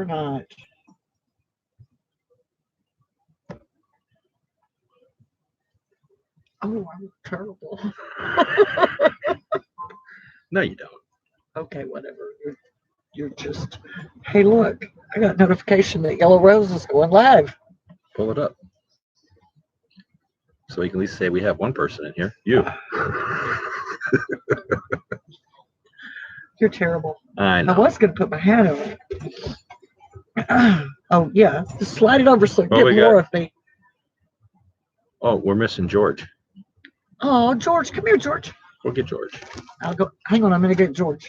We're not. Oh, I'm terrible. No, you don't. Okay, whatever. You're just. Hey, look! I got notification that Yellow Rose is going live. Pull it up. So we can at least say we have one person in here. You. You're terrible. I know. I was going to put my hat on. Oh, yeah. Just slide it over so it get more of me. Oh, we're missing George. Oh, George. Come here, George. We'll get George. I'll go. Hang on. I'm going to get George.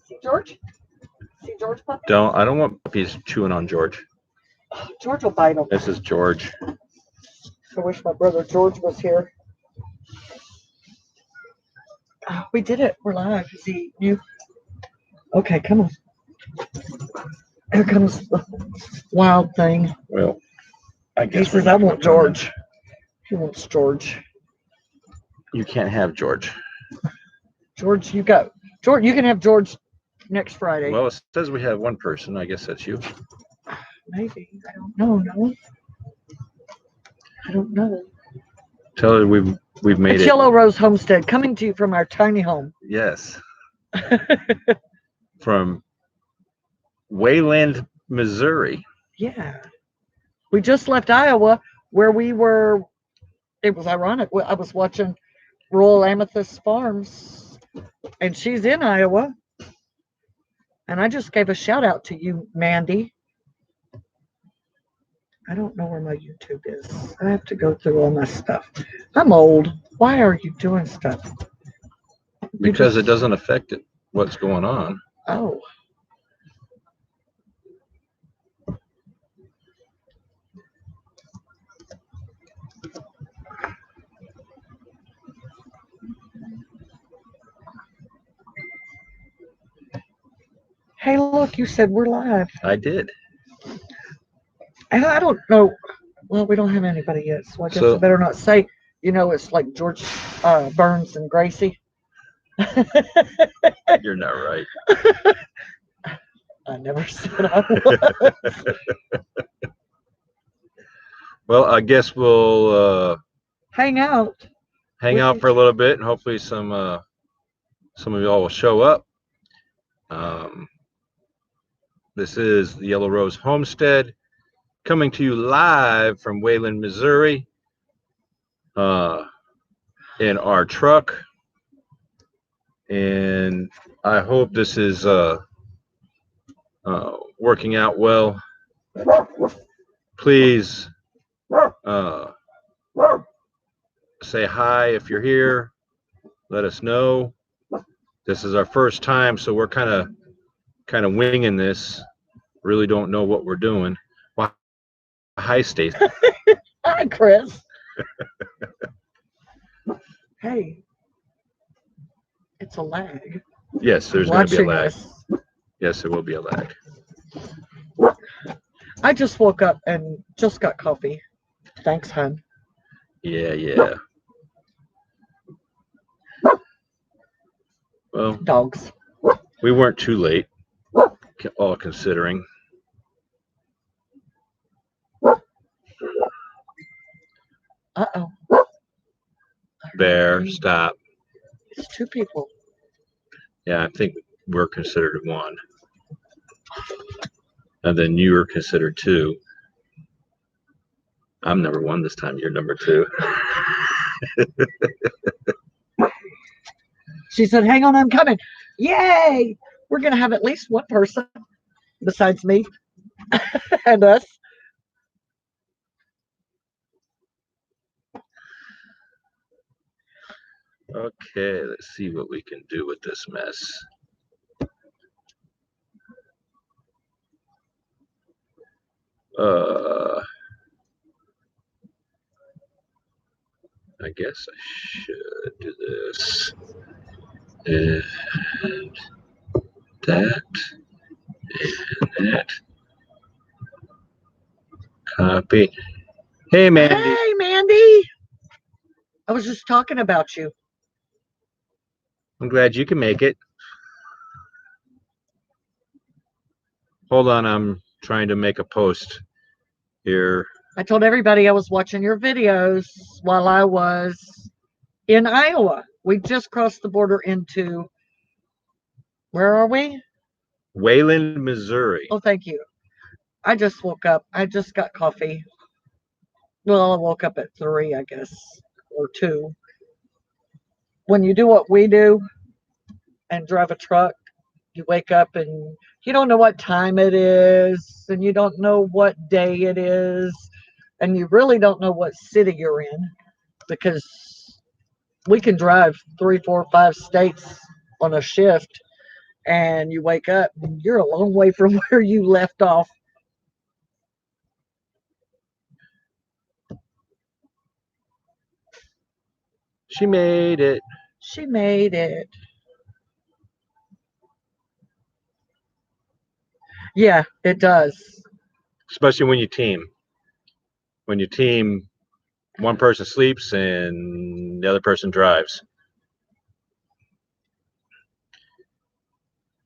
See George? See George, puppy? I don't want puppies chewing on George. George will bite him. This is George. I wish my brother George was here. Oh, we did it. We're live. Is he new? Okay, come on. Here comes the wild thing. Well, I guess he says, I want George. He wants George. You can't have George. George, you go. George, you can have George next Friday. Well, it says we have one person. I guess that's you. Maybe. I don't know. No. I don't know. Tell her we've made it's it. Yellow Rose Homestead, coming to you from our tiny home. Yes. From Wayland, Missouri. Yeah. We just left Iowa, where we were. It was ironic. I was watching Royal Amethyst Farms, and she's in Iowa. And I just gave a shout out to you, Mandy. I don't know where my YouTube is. I have to go through all my stuff. I'm old. Why are you doing stuff? Because it doesn't affect it. What's going on? Oh. Hey, look, you said we're live. I did. And I don't know. Well, we don't have anybody yet, so I guess I better not say. You know, it's like George Burns and Gracie. You're not right. I never said I was. Well, I guess we'll hang out. Hang out for a little bit, and hopefully some of y'all will show up. This is the Yellow Rose Homestead, coming to you live from Wayland, Missouri, in our truck. And I hope this is working out well. Please say hi if you're here. Let us know. This is our first time, so we're kind of winging this. Really don't know what we're doing. Well, hi, Stacy. Hi, Chris. Hey, it's a lag. Yes, there's going to be a lag. Yes, there will be a lag. I just woke up and just got coffee. Thanks, hon. Yeah. Well, dogs. We weren't too late, all considering. Uh-oh. Bear, stop. It's two people. Yeah, I think we're considered one. And then you are considered two. I'm number one this time. You're number two. She said, hang on, I'm coming. Yay! We're going to have at least one person besides me and us. Okay, let's see what we can do with this mess. I guess I should do this. And that. And that. Copy. Hey, Mandy. Hey, Mandy. I was just talking about you. I'm glad you can make it. Hold on, I'm trying to make a post here. I told everybody I was watching your videos while I was in Iowa. We just crossed the border into, where are we? Wayland, Missouri. Oh, thank you. I just woke up. I just got coffee. Well, I woke up at 3, I guess, or 2. When you do what we do and drive a truck, you wake up and you don't know what time it is, and you don't know what day it is, and you really don't know what city you're in because we can drive 3, 4, 5 states on a shift, and you wake up and you're a long way from where you left off. She made it. She made it. Yeah, it does. Especially when you team. When you team, one person sleeps and the other person drives.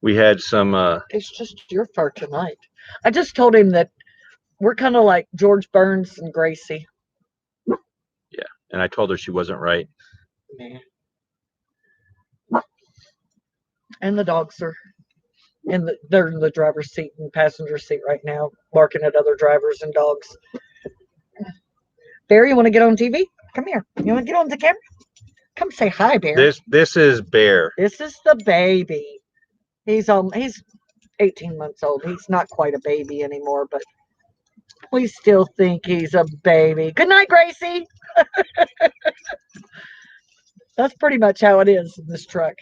We had some It's just your fur tonight. I just told him that we're kind of like George Burns and Gracie. yeah, and I told her she wasn't right. Man. And the dogs are they're in the driver's seat and passenger seat right now, barking at other drivers and dogs. Bear, you want to get on TV? Come here. You want to get on the camera? Come say hi, Bear. This is Bear. This is the baby. He's 18 months old. He's not quite a baby anymore, but we still think he's a baby. Good night, Gracie. That's pretty much how it is in this truck.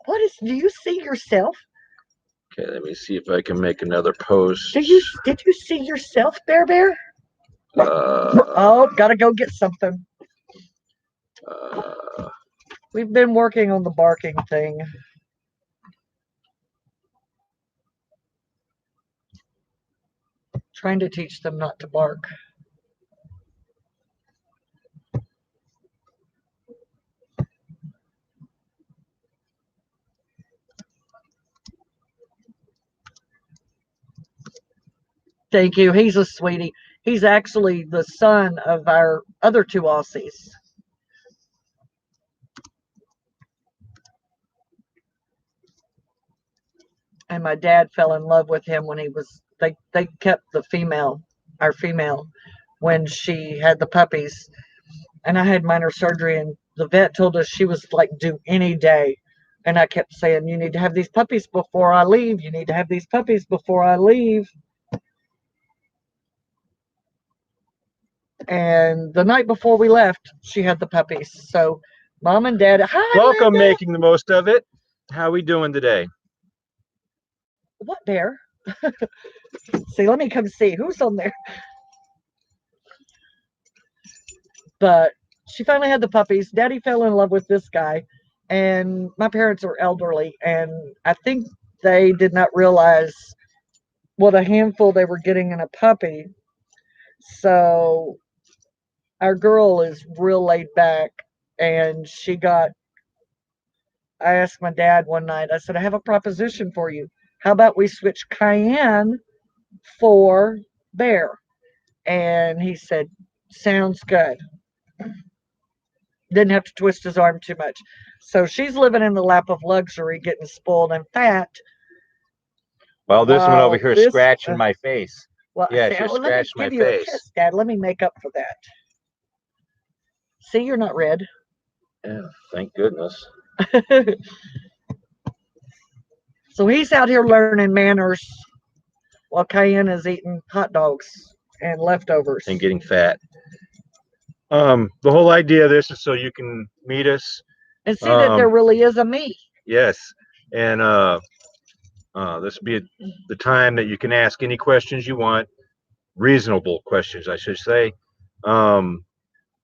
Do you see yourself? Okay, let me see if I can make another post. Did you see yourself, Bear? Oh, gotta go get something. We've been working on the barking thing. Trying to teach them not to bark. Thank you. He's a sweetie. He's actually the son of our other 2 Aussies. And my dad fell in love with him when they kept our female, when she had the puppies. And I had minor surgery, and the vet told us she was like due any day. And I kept saying, you need to have these puppies before I leave. You need to have these puppies before I leave. And the night before we left, she had the puppies. So Mom and Dad, hi, welcome, Linda. making the most of it. How we doing today? What, Bear? See, let me come see who's on there. But she finally had the puppies. Daddy fell in love with this guy, and my parents are elderly, and I think they did not realize what a handful they were getting in a puppy. So our girl is real laid back, and I asked my dad one night, I said, I have a proposition for you. How about we switch Cayenne for Bear? And he said, sounds good. Didn't have to twist his arm too much. So she's living in the lap of luxury, getting spoiled and fat. Well, this one over here is scratching my face. Well, yeah, see, she let me scratched give my you face. a kiss, Dad. Let me make up for that. See, you're not red. Yeah, thank goodness. So he's out here learning manners while Cayenne is eating hot dogs and leftovers. And getting fat. The whole idea of this is so you can meet us. And see that there really is a me. Yes. And this will be the time that you can ask any questions you want. Reasonable questions, I should say.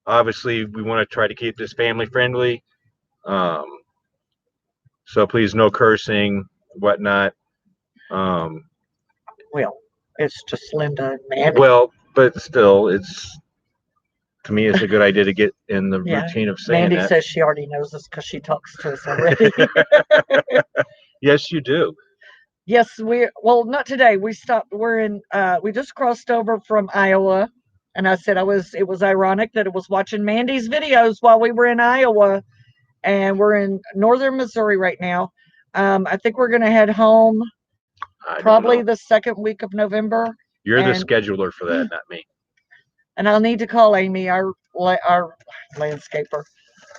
Obviously, we want to try to keep this family friendly. So please, no cursing, whatnot. Well, it's just Linda and Manny. Well, but still, it's to me, it's a good idea to get in the Yeah. routine of saying Mandy that. says she already knows us because she talks to us already. Yes, you do. Yes, well, not today. We stopped. We just crossed over from Iowa. And I said it was ironic that it was watching Mandy's videos while we were in Iowa. And we're in northern Missouri right now. I think we're going to head home I don't probably know. the second week of November. You're the And scheduler for that, not me. and I'll need to call Amy, our landscaper,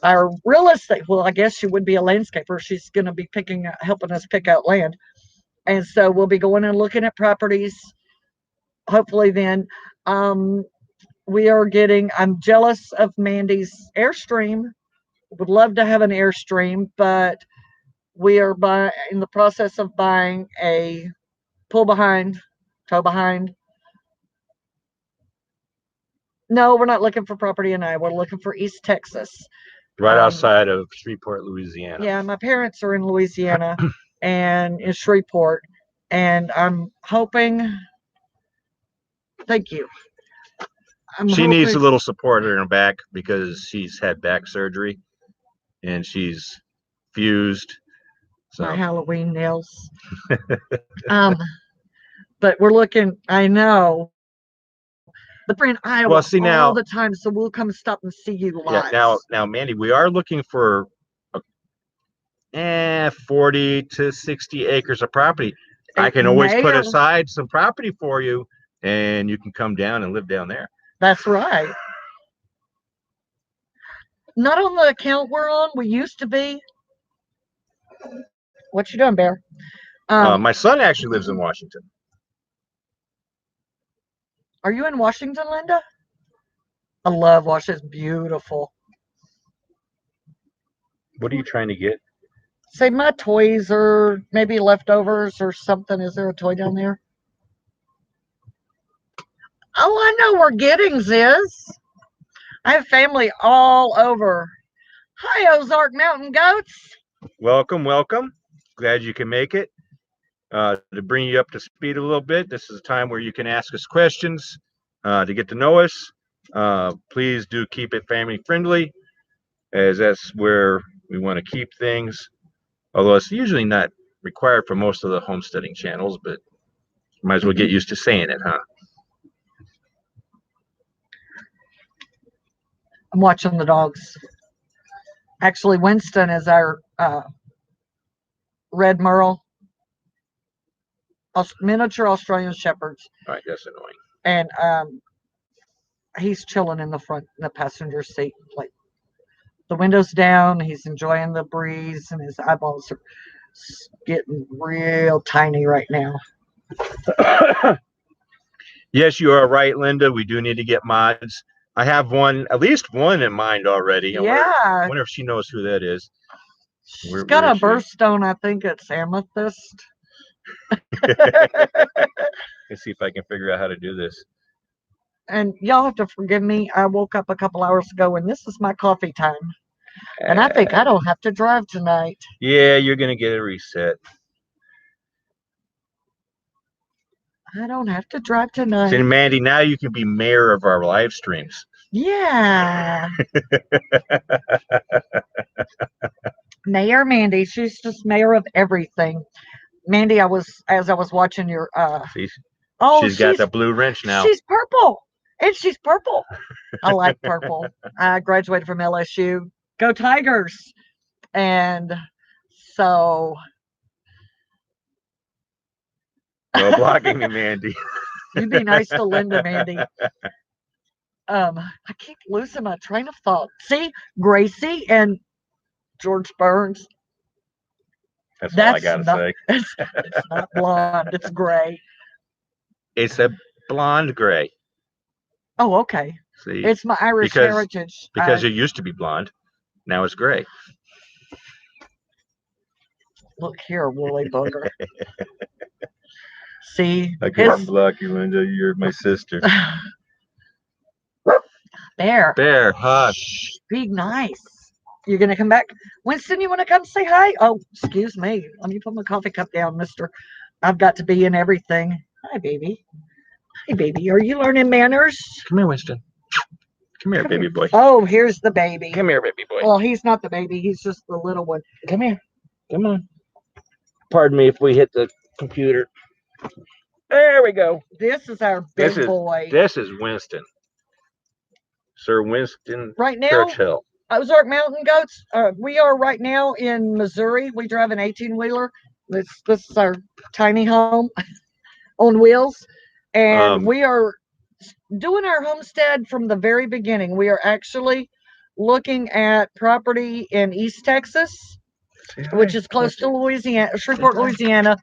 our real estate. Well, I guess she would be a landscaper. She's going to be helping us pick out land, and so we'll be going and looking at properties. Hopefully, then we are getting. I'm jealous of Mandy's Airstream. Would love to have an Airstream, but we are in the process of buying a pull behind, tow behind. No, we're not looking for property in Iowa. We're looking for East Texas. Right outside of Shreveport, Louisiana. Yeah, my parents are in Louisiana and in Shreveport, and I'm hoping. Thank you. She needs a little support in her back because she's had back surgery and she's fused. So. My Halloween nails. But we're looking. I know. But we're in Iowa all the time, so we'll come stop and see you live. Yeah, now, Mandy, we are looking for 40 to 60 acres of property. I can always put aside some property for you, and you can come down and live down there. That's right. Not on the account we're on. We used to be. What you doing, Bear? My son actually lives in Washington. Are you in Washington, Linda? I love Washington. It's beautiful. What are you trying to get? Say my toys or maybe leftovers or something. Is there a toy down there? Oh, I know where Giddings is. I have family all over. Hi, Ozark Mountain Goats. Welcome, welcome. Glad you can make it. To bring you up to speed a little bit, this is a time where you can ask us questions to get to know us. Please do keep it family friendly, as that's where we want to keep things. Although it's usually not required for most of the homesteading channels, but might as well get used to saying it, huh? I'm watching the dogs. Actually, Winston is our red merle, miniature Australian shepherds. All right, that's annoying. And he's chilling in the passenger seat, like the windows down. He's enjoying the breeze, and his eyeballs are getting real tiny right now. Yes, you are right, Linda. We do need to get mods. I have at least one in mind already. Yeah. I wonder if she knows who that is. She's got a birthstone. I think it's amethyst. Let's see if I can figure out how to do this. And y'all have to forgive me. I woke up a couple hours ago, and this is my coffee time. And I think I don't have to drive tonight. Yeah, you're going to get a reset. I don't have to drive tonight. See, Mandy, now you can be mayor of our live streams. Yeah. Mayor Mandy. She's just mayor of everything. Mandy, as I was watching your See, she's got the blue wrench now. She's purple. And she's purple. I like purple. I graduated from LSU. Go Tigers. And so No blocking me, Mandy. You be nice to Linda, Mandy. I keep losing my train of thought. See, Gracie and George Burns. That's all I gotta say. It's not blonde. It's gray. It's a blonde gray. Oh, okay. See, it's my Irish heritage. Because it used to be blonde. Now it's gray. Look here, woolly bugger. See, I can't block you, Linda. You're my sister. Bear, hush. Be nice. You're gonna come back, Winston. You want to come say hi? Oh, excuse me. Let me put my coffee cup down, Mister. I've got to be in everything. Hi, baby. Hi, baby. Are you learning manners? Come here, Winston. Come here, baby boy. Oh, here's the baby. Come here, baby boy. Well, he's not the baby. He's just the little one. Come here. Come on. Pardon me if we hit the computer. There we go. This is our big boy. This is Winston. Sir Winston Right now, Churchill. Ozark Mountain Goats. We are right now in Missouri. We drive an 18-wheeler. This is our tiny home on wheels. And we are doing our homestead from the very beginning. We are actually looking at property in East Texas, which is close to Louisiana, Shreveport, Louisiana.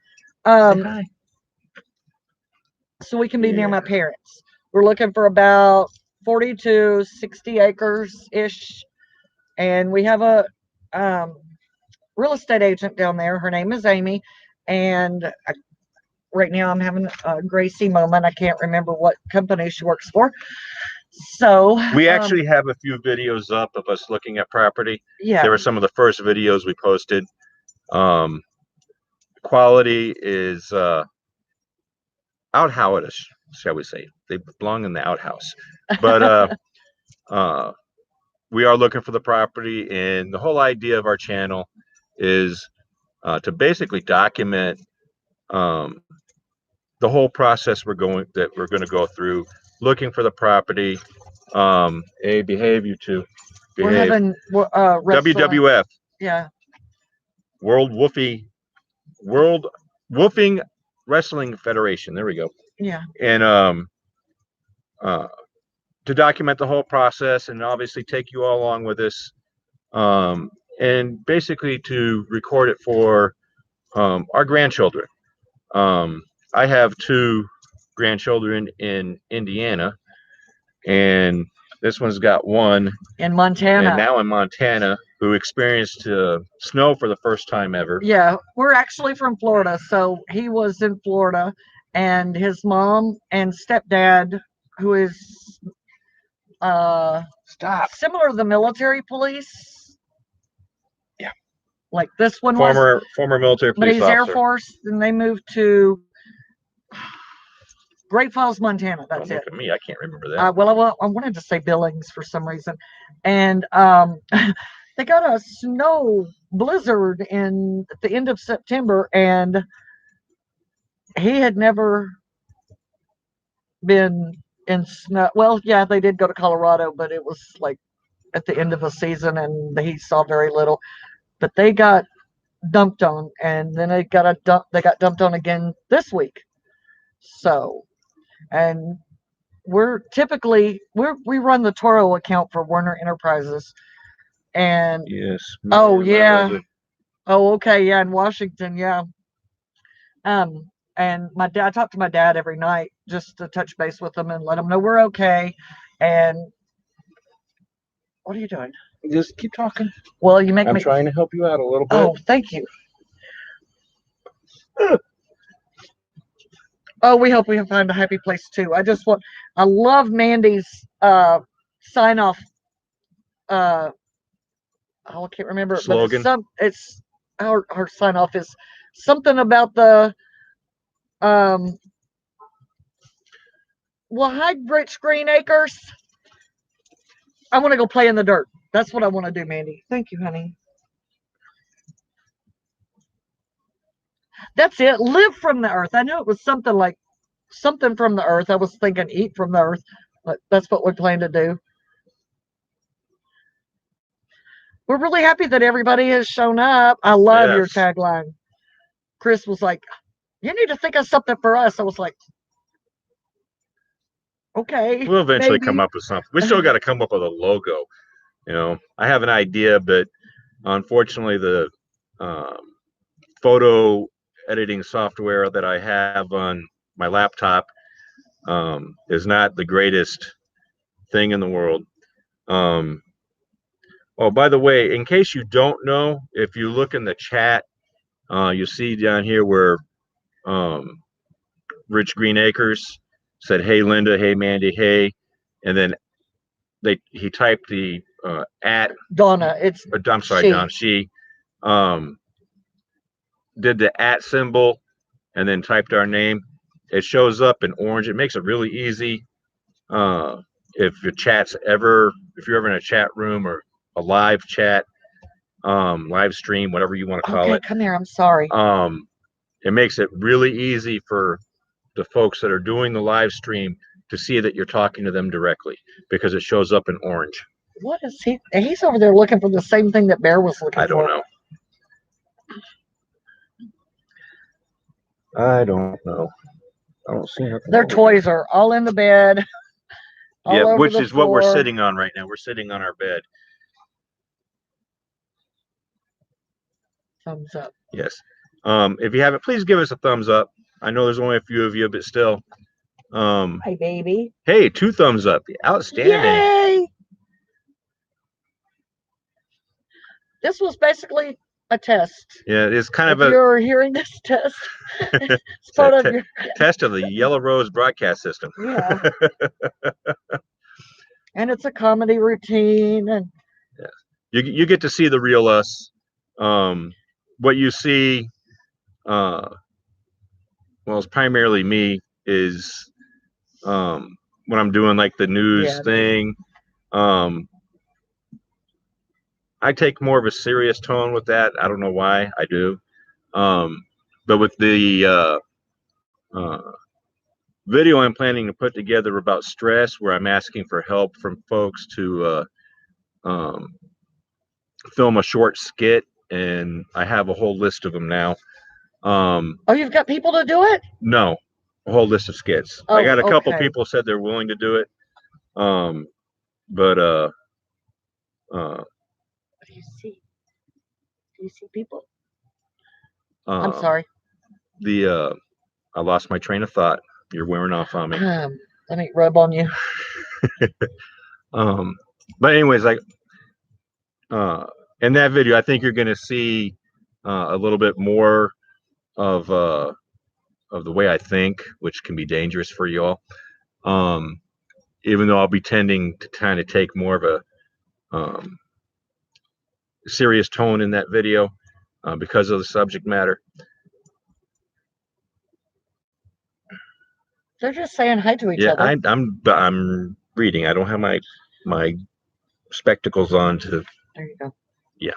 So we can be near my parents. We're looking for about 40 to 60 acres-ish. And we have a real estate agent down there. Her name is Amy. And right now I'm having a Gracie moment. I can't remember what company she works for. So we actually have a few videos up of us looking at property. Yeah. They were some of the first videos we posted. Quality is outhouse, shall we say. They belong in the outhouse. But we are looking for the property, and the whole idea of our channel is to basically document the whole process we're going to go through, looking for the property. Hey, behave, you two. Behave. We're having WWF. Yeah. World Woofing Wrestling Federation. There we go. Yeah. And to document the whole process and obviously take you all along with us, and basically to record it for our grandchildren. I have 2 grandchildren in Indiana, and this one's got 1 in Montana. And now in Montana, who experienced snow for the first time ever. Yeah, we're actually from Florida, so he was in Florida, and his mom and stepdad, who is similar to the military police. Yeah, like this one former military police but he's officer. Air Force, and they moved to Great Falls, Montana. That's Don't it. Look at me, I can't remember that. Well, I wanted to say Billings for some reason, and they got a snow blizzard at the end of September, and he had never been in snow. Well, yeah, they did go to Colorado, but it was like at the end of a season, and he saw very little. But they got dumped on, and then they got dumped on again this week. So, and we run the Toro account for Warner Enterprises, and yes. Oh yeah. Oh, okay, yeah, in Washington, yeah. And I talk to my dad every night just to touch base with him and let him know we're okay. And what are you doing? Just keep talking. Well, you make I'm me. trying to help you out a little bit. Oh, thank you. Oh, we hope we can find a happy place too. I love Mandy's sign off. I can't remember it, slogan. But it's her sign off is something about the well, hi, Rich Green Acres. I want to go play in the dirt. That's what I want to do, Mandy. Thank you, honey. That's it. Live from the earth. I knew it was something like something from the earth. I was thinking eat from the earth, but that's what we plan to do. We're really happy that everybody has shown up. I love your tagline. Chris was like, you need to think of something for us. I was like, okay. We'll eventually come up with something. We still got to come up with a logo. I have an idea, but unfortunately the photo editing software that I have on my laptop is not the greatest thing in the world. Oh, by the way, in case you don't know, if you look in the chat, you see down here where Rich Green Acres said, hey, Linda, hey, Mandy, hey. And then he typed the at Donna. I'm sorry, Donna. She did the at symbol and then typed our name. It shows up in orange. It makes it really easy. if you're ever in a chat room or a live chat, live stream, whatever you want to call Okay, it, come here. I'm sorry. it makes it really easy for the folks that are doing the live stream to see that you're talking to them directly because it shows up in orange. What is he? He's over there looking for the same thing that Bear was looking I don't for. know. I don't know. I don't see nothing. Their toys are all in the bed, all Yeah, over which the is what we're floor. sitting on right now. We're sitting on our bed. Thumbs up. Yes. If you haven't, please give us a thumbs up. I know there's only a few of you, but still. Hi, baby. Hey, 2 thumbs up. Outstanding. Yay! This was basically a test. Yeah, it's kind If of you're hearing this test, it's a part of your test of the Yellow Rose broadcast system. yeah. And it's a comedy routine, and You get to see the real us. What you see, well, it's primarily me. Is when I'm doing like the news Yeah. thing. I take more of a serious tone with that. I don't know why I do. But with the video I'm planning to put together about stress, where I'm asking for help from folks to film a short skit, and I have a whole list of them now. Oh, you've got people to do it? No, a whole list of skits. Oh, I got a couple okay. people said they're willing to do it. But What do you see? Do you see people? I'm sorry. I lost my train of thought. You're wearing off on me. Let me rub on you. But anyways, like in that video, I think you're going to see a little bit more of the way I think, which can be dangerous for y'all. Even though I'll be tending to kind of take more of a serious tone in that video because of the subject matter. They're just saying hi to each Yeah, other. I'm reading. I don't have my spectacles on to. There you go. Yeah.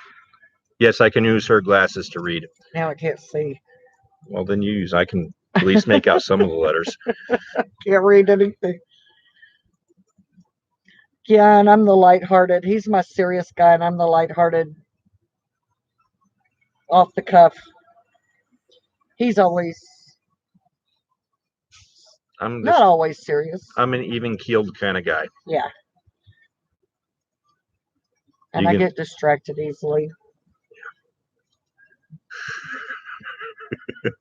Yes, I can use her glasses to read. Now I can't see. Well, then use. I can at least make out some of the letters. Can't read anything. Yeah, and I'm the lighthearted. He's my serious guy, and I'm the lighthearted, off the cuff. He's always not always serious. I'm an even keeled kind of guy. Yeah. And I get distracted easily.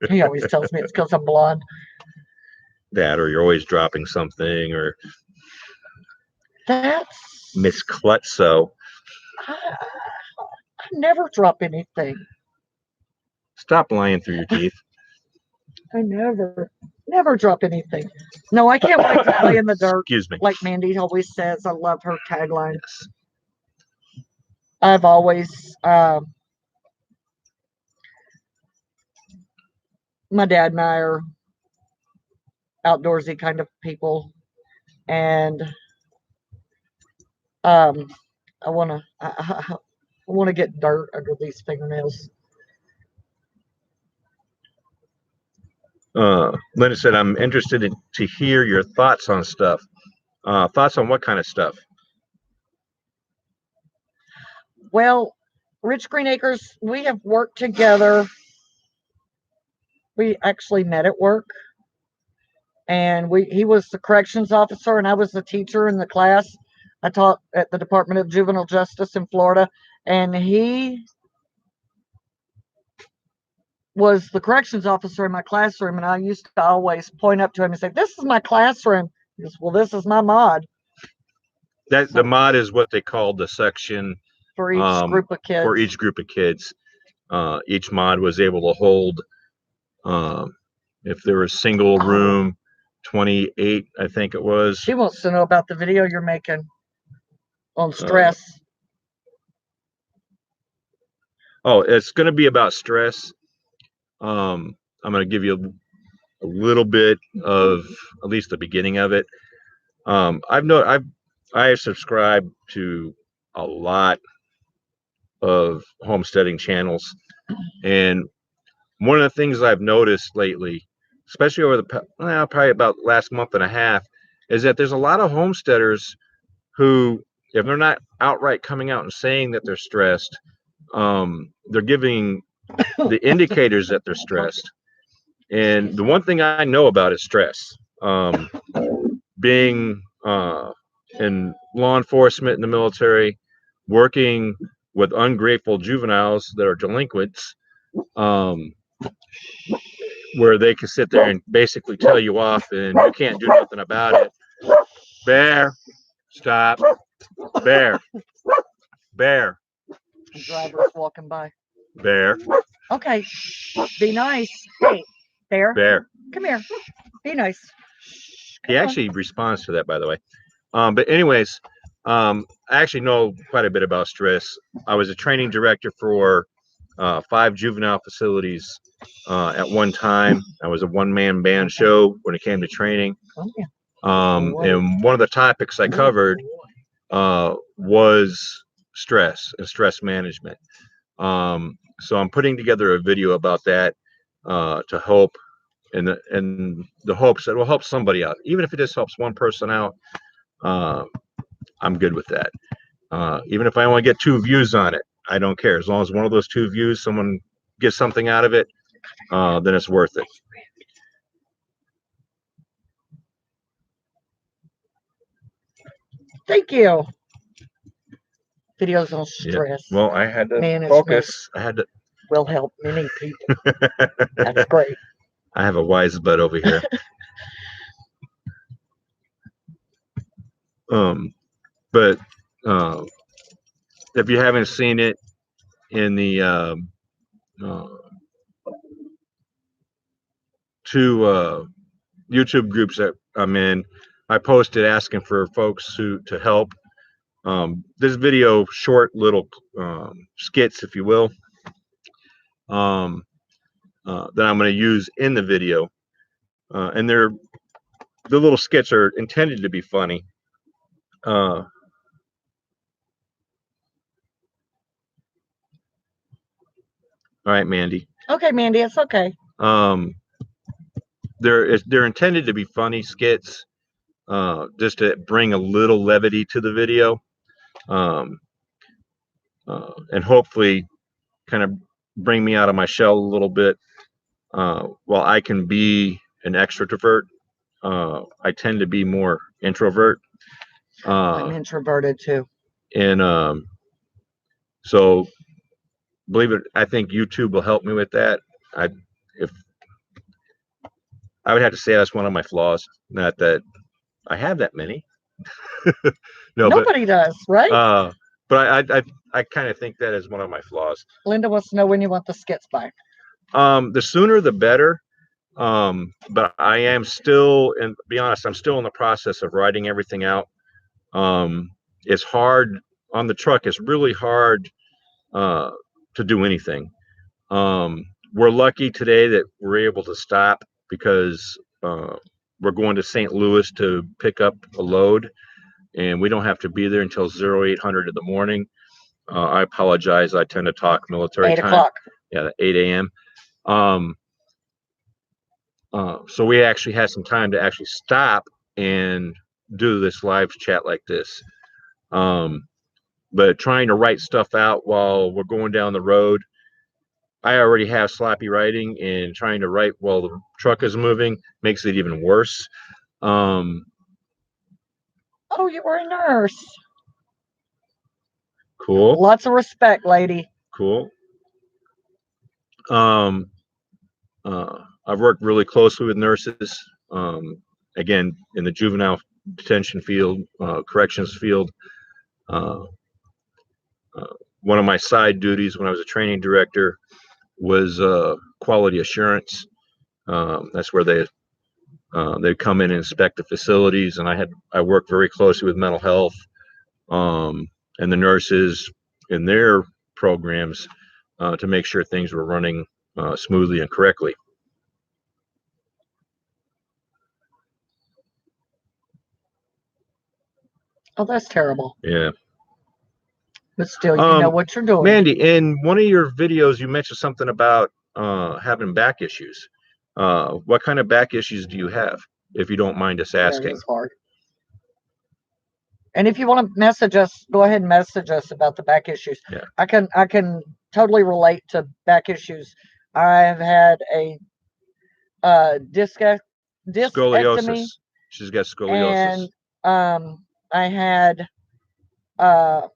He always tells me it's because I'm blonde. That, or you're always dropping something, or That's Miss Klutzo. I never drop anything. Stop lying through your teeth. I never drop anything. No, I can't wait to play in the dirt. Excuse me. Like Mandy always says, I love her tagline. Yes. I've always, my dad and I are outdoorsy kind of people, and I want to get dirt under these fingernails. Linda said, I'm interested to hear your thoughts on stuff. Thoughts on what kind of stuff? Well, Rich Green Acres, we have worked together. We actually met at work, and he was the corrections officer, and I was the teacher in the class. I taught at the Department of Juvenile Justice in Florida, and he was the corrections officer in my classroom, and I used to always point up to him and say, "This is my classroom." He goes, "Well, this is my mod." The mod is what they call the section for each group of kids. For each group of kids, each mod was able to hold, if there was single room, 28, I think it was. She wants to know about the video you're making on stress. It's going to be about stress. I'm going to give you a little bit of at least the beginning of it. I've I subscribe to a lot of homesteading channels, and one of the things I've noticed lately, especially over the probably about last month and a half, is that there's a lot of homesteaders who, if they're not outright coming out and saying that they're stressed, they're giving the indicators that they're stressed. And the one thing I know about is stress. Being in law enforcement in the military, working with ungrateful juveniles that are delinquents, where they can sit there and basically tell you off and you can't do nothing about it. Bear, stop. Bear, bear, The driver's walking by. bear, Okay, be nice. Hey, Bear, bear. come here. Be nice. He actually responds to that, by the way. But anyways, I actually know quite a bit about stress. I was a training director for 5 juvenile facilities at one time. I was a one-man band show when it came to training. Oh, yeah. And one of the topics I covered was stress and stress management. So I'm putting together a video about that to help, and the hopes that it will help somebody out. Even if it just helps one person out, I'm good with that. Even if I only get 2 views on it, I don't care. As long as one of those 2 views, someone gets something out of it, then it's worth it. Thank you. Videos on stress. Yeah. Well, I had to management focus. I had to. will help many people. That's great. I have a wise butt over here. But if you haven't seen it in the 2 YouTube groups that I'm in, I posted asking for folks to help. This video, short little skits, if you will, that I'm going to use in the video, and the little skits are intended to be funny. All right, Mandy. Okay, Mandy, it's okay. They're intended to be funny skits, just to bring a little levity to the video, and hopefully kind of bring me out of my shell a little bit. While I can be an extrovert, I tend to be more introvert. I'm introverted too. And so, believe it, I think YouTube will help me with that. If I would have to say that's one of my flaws. Not that I have that many. No, Nobody does, right? But I kind of think that is one of my flaws. Linda wants to know when you want the skits back. The sooner the better. But I am still, and to be honest, I'm still in the process of writing everything out. It's hard on the truck. It's really hard to do anything. We're lucky today that we're able to stop because we're going to St. Louis to pick up a load, and we don't have to be there until 0800 in the morning. I apologize. I tend to talk military 8 time. o'clock. Yeah, 8 a.m. So we actually had some time to actually stop and do this live chat like this. But trying to write stuff out while we're going down the road, I already have sloppy writing, and trying to write while the truck is moving makes it even worse. Oh, you were a nurse. Cool. Lots of respect, lady. Cool. I've worked really closely with nurses, again, in the juvenile detention field, corrections field. One of my side duties when I was a training director was quality assurance. That's where they come in and inspect the facilities, and I worked very closely with mental health and the nurses in their programs to make sure things were running smoothly and correctly. Oh, that's terrible. Yeah. But still, you know what you're doing. Mandy, in one of your videos, you mentioned something about having back issues. What kind of back issues do you have, if you don't mind us Yeah, asking? it's hard. And if you want to message us, go ahead and message us about the back issues. Yeah. I can totally relate to back issues. I've had a discectomy, Scoliosis. She's got and scoliosis. I had uh,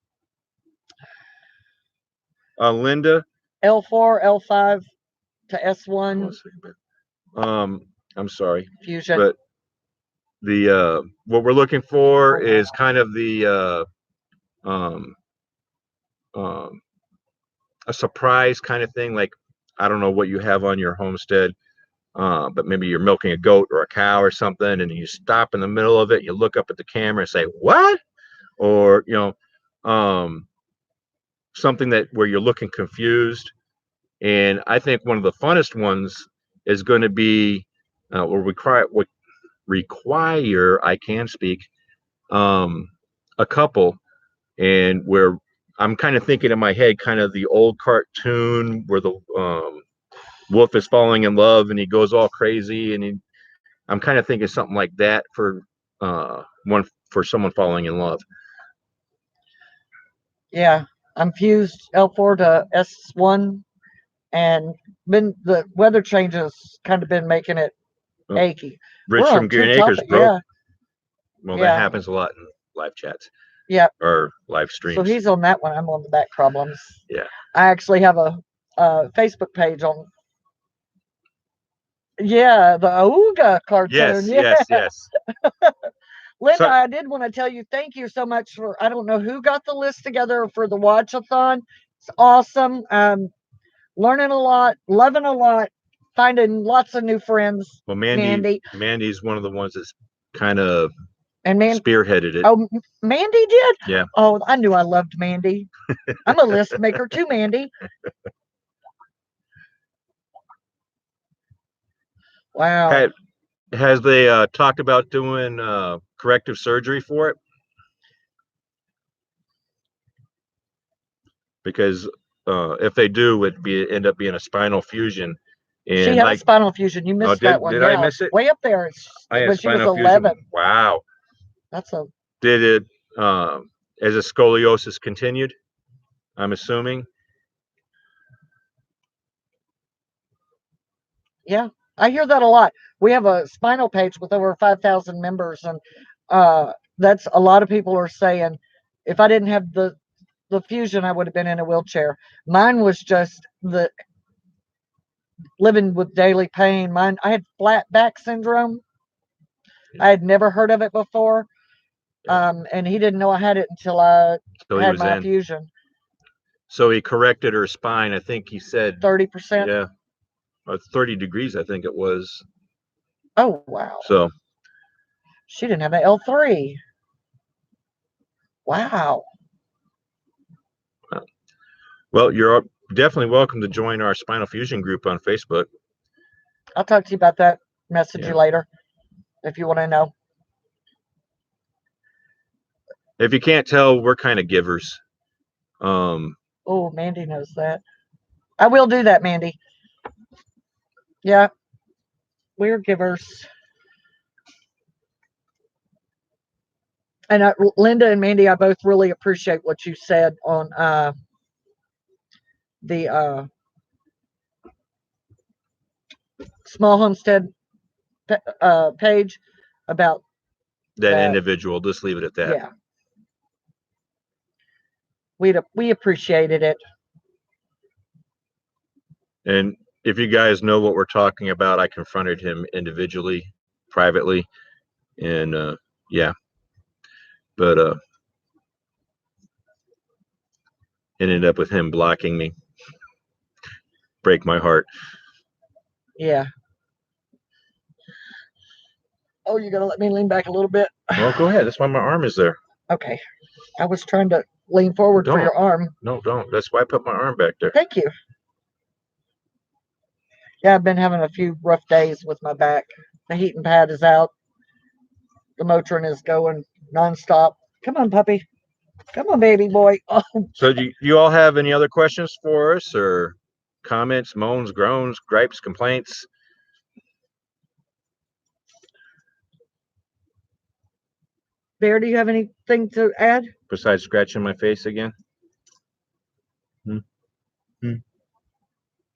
Linda. L4, L5 to Hold on S1 a second. I'm sorry, fusion. but the what we're looking for is kind of the um, um, a surprise kind of thing. Like, I don't know what you have on your homestead, but maybe you're milking a goat or a cow or something, and you stop in the middle of it. You look up at the camera and say, "What?" Or something that where you're looking confused. And I think one of the funnest ones is going to be will require I can speak a couple, and where I'm kind of thinking in my head, kind of the old cartoon where the wolf is falling in love and he goes all crazy, and I'm kind of thinking something like that for one for someone falling in love. Yeah, I'm fused L4 to S1, and been the weather changes kind of been making it Oh, achy. Rich We're from on two Green Acres topics. broke. Yeah, Well, that yeah, happens a lot in live chats yeah. or live So streams. he's on that one. I'm on the back problems. Yeah. I actually have a Facebook page on. Yeah, the Auga cartoon. Yes, Yeah, yes, yes. Linda, So, I did want to tell you thank you so much for. I don't know who got the list together for the watch-a-thon. It's awesome. Learning a lot, loving a lot, finding lots of new friends. well, Mandy Mandy's one of the ones that's kind of and man. spearheaded it. Oh, Mandy did. Yeah. Oh, I knew I loved Mandy. I'm a list maker too, Mandy. Wow. Has they talked about doing corrective surgery for it? Because if they do, end up being a spinal fusion. She And had a like, spinal fusion. You oh, missed that one. did I Yeah, miss it? way up there. I had When she was spinal fusion. 11. Wow. That's a Did it as the scoliosis continued? I'm assuming. yeah. I hear that a lot. We have a spinal page with over 5,000 members, and that's a lot of people are saying, if I didn't have the fusion, I would have been in a wheelchair. Mine was just the living with daily pain. Mine, I had flat back syndrome. I had never heard of it before. And he didn't know I had it until I So he had was my in. fusion. So he corrected her spine. I think he said, 30%. yeah, 30 degrees. I think it was. Oh wow. So She didn't have an L3. Wow. well, you're definitely welcome to join our spinal fusion group on Facebook. I'll talk to you about that. Message Yeah. you later if you want to know. If you can't tell, we're kind of givers. Oh, Mandy knows that. I will do that, Mandy. Yeah, we're givers. And Linda and Mandy, I both really appreciate what you said on the small homestead page about that that. individual. Just leave it at that. Yeah, we appreciated it. And if you guys know what we're talking about, I confronted him individually, privately, and yeah, but ended up with him blocking me. Break my heart. Yeah. Oh, you're gonna let me lean back a little bit? Well, go ahead. That's why my arm is there. Okay. I was trying to lean forward for your arm. No, don't. That's why I put my arm back there. Thank you. Yeah, I've been having a few rough days with my back. The heating pad is out. The Motrin is going nonstop. Come on, puppy. Come on, baby boy. Oh, So do you all have any other questions for us, or comments, moans, groans, gripes, complaints? Bear, do you have anything to add? Besides scratching my face again?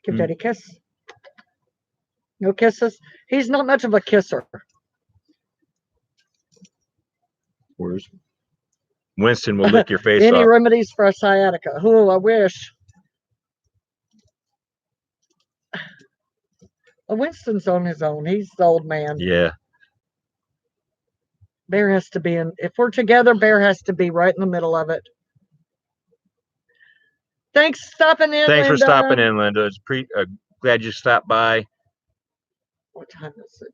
Give Daddy a kiss. No kisses? He's not much of a kisser. Where's Winston will lick your face Any off. remedies for a sciatica? Oh, I wish. Winston's on his own. He's the old man. Yeah. Bear has to be in. If we're together, Bear has to be right in the middle of it. Thanks for stopping in, Thanks for Linda. stopping in, Linda. It's glad you stopped by. What time is it?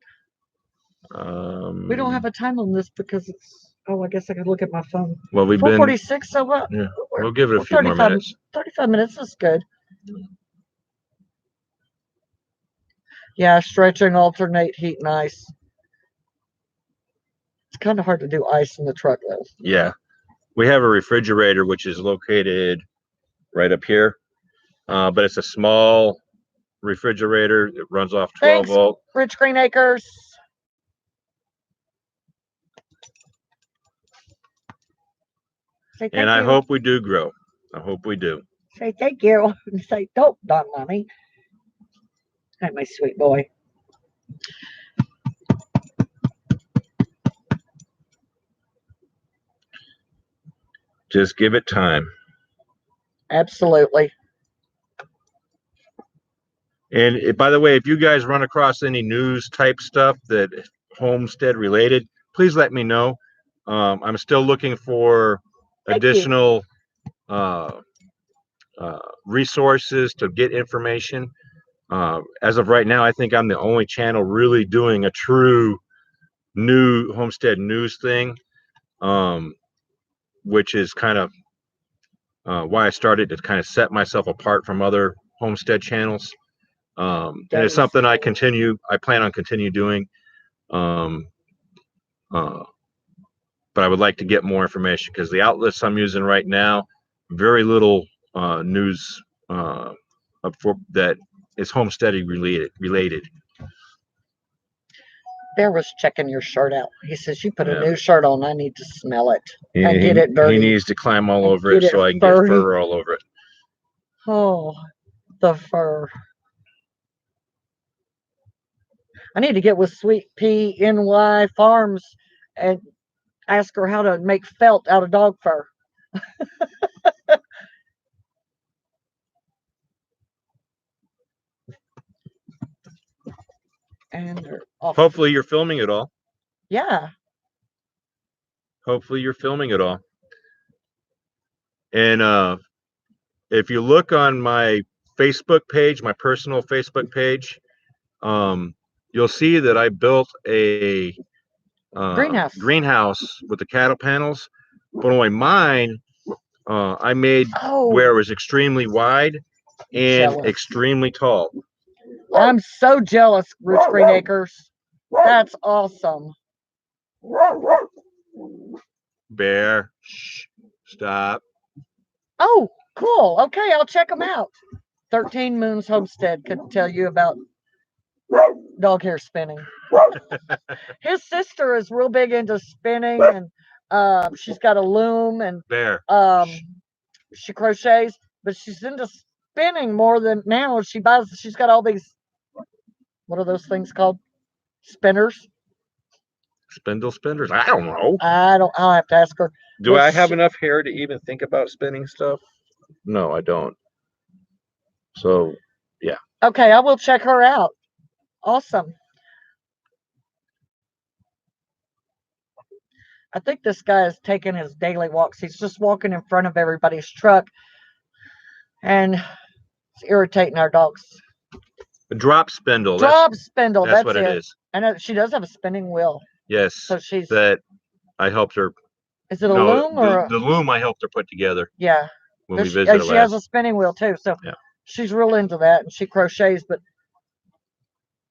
We don't have a time on this because it's. Oh, I guess I could look at my phone. Well, we've 4:46. So what? Yeah, we'll give it a few more 35 minutes. 35 minutes is good. Yeah, stretching, alternate heat and ice. It's kind of hard to do ice in the truck though. Yeah, we have a refrigerator which is located right up here, but it's a small refrigerator. It runs off 12 Thanks, volt. Rich Green Acres. Say thank And I you. hope we do grow. I hope we do. Say thank you. And say don't, Don Mommy. Hi, my sweet boy. Just give it time. Absolutely. And by the way, if you guys run across any news type stuff that Homestead related, please let me know. I'm still looking for additional resources to get information. As of right now, I think I'm the only channel really doing a true new Homestead news thing, which is kind of why I started to kind of set myself apart from other Homestead channels. And it's something I plan on continue doing. But I would like to get more information because the outlets I'm using right now, very little news that is homesteading related. Bear was checking your shirt out. He says, you put Yeah. a new shirt on. I need to smell it. And get it dirty. He needs to climb all And over it get so it I can get furry. fur all over it. Oh, the fur. I need to get with Sweet Pea NY Farms and ask her how to make felt out of dog fur. And they're off. Hopefully you're filming it all. Yeah. Hopefully you're filming it all. And if you look on my Facebook page, my personal Facebook page, you'll see that I built a greenhouse with the cattle panels, but only mine I made where it was extremely wide and extremely tall. I'm so jealous, Rich Green Acres. That's awesome. Bear, shh, stop. Oh, cool. Okay, I'll check them out. 13 Moons Homestead could tell you about dog hair spinning. His sister is real big into spinning, and she's got a loom, and Bear, she crochets, but she's into spinning more than now. She's got all these, what are those things called? Spinners? Spindle spinners? I don't know. I'll have to ask her. Do I have enough hair to even think about spinning stuff? No, I don't. So, yeah. Okay, I will check her out. Awesome. I think this guy is taking his daily walks. He's just walking in front of everybody's truck, and it's irritating our dogs. A drop spindle. Drop spindle. That's what it is. I know she does have a spinning wheel. Yes. So she's that I helped her. Is it a loom or the loom I helped her put together? Yeah. When we visited she has a spinning wheel too, so yeah. She's real into that, and she crochets, but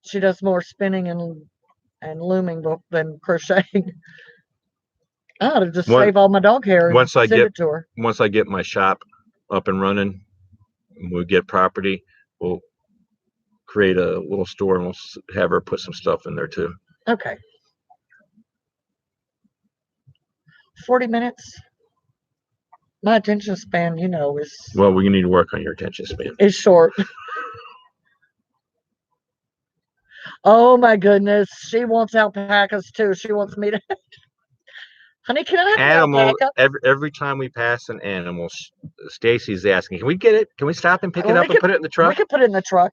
she does more spinning and looming than crocheting. I ought to just One- save all my dog hair and once I send get- it to her. Once I get my shop up and running, we get property, we'll create a little store and we'll have her put some stuff in there too. Okay. 40 minutes. My attention span, you know, Well, we need to work on your attention span. is short. Oh my goodness. She wants alpacas too. She wants me to. Honey, can I have an Animal. alpaca? Every time we pass an animal, Stacy's asking, "Can we get it? Can we stop and pick it Well, up and put it in the We truck?" could put it in the truck.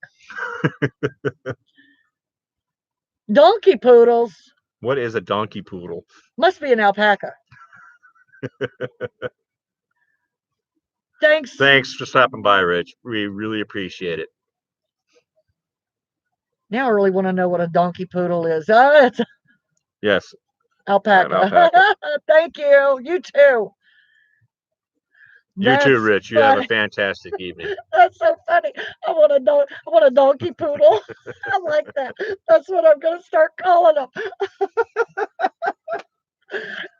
Donkey poodles. What is a donkey poodle? Must be an alpaca. Thanks. Thanks for stopping by, Rich. We really appreciate it. Now I really want to know what a donkey poodle is. Oh, it's Yes. alpaca. alpaca. Thank you. You too. You too, That's Rich. You have a funny. fantastic evening. That's so funny. I want a donkey poodle. I like that. That's what I'm gonna start calling them.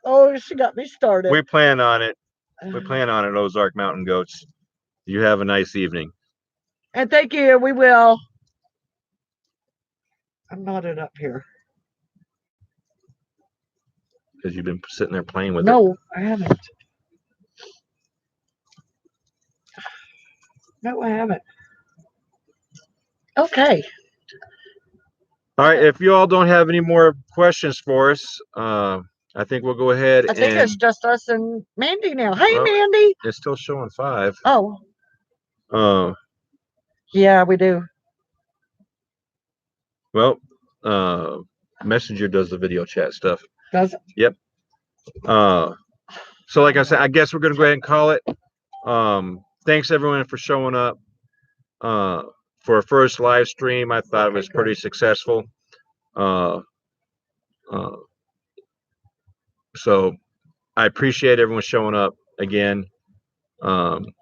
Oh, she got me started. We plan on it. We plan on it, Ozark Mountain Goats. You have a nice evening. And thank you. We will. I'm knotted up here. Because you've been sitting there playing with it. No, I haven't. No, I haven't. Okay. All right. If you all don't have any more questions for us, I think we'll go ahead I think and it's just us and Mandy now. Hey, Well- Mandy. it's still showing 5. Oh, Uh, yeah, we do. well, Messenger does the video chat stuff. Does it? So like I said, I guess we're gonna go ahead and call it. Thanks everyone for showing up. For a first live stream, I thought it was Okay, pretty successful. So I appreciate everyone showing up again.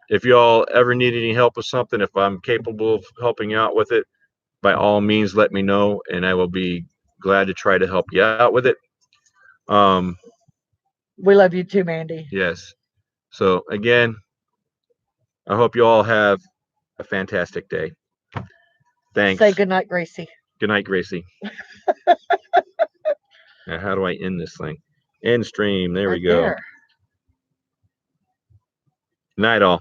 If you all ever need any help with something, if I'm capable of helping you out with it, by all means, let me know, and I will be glad to try to help you out with it. We love you too, Mandy. Yes. So again, I hope you all have a fantastic day. Thanks. Say goodnight, Gracie. Good night, Gracie. Now, how do I end this thing? End stream. There we Right go. there. Night, all.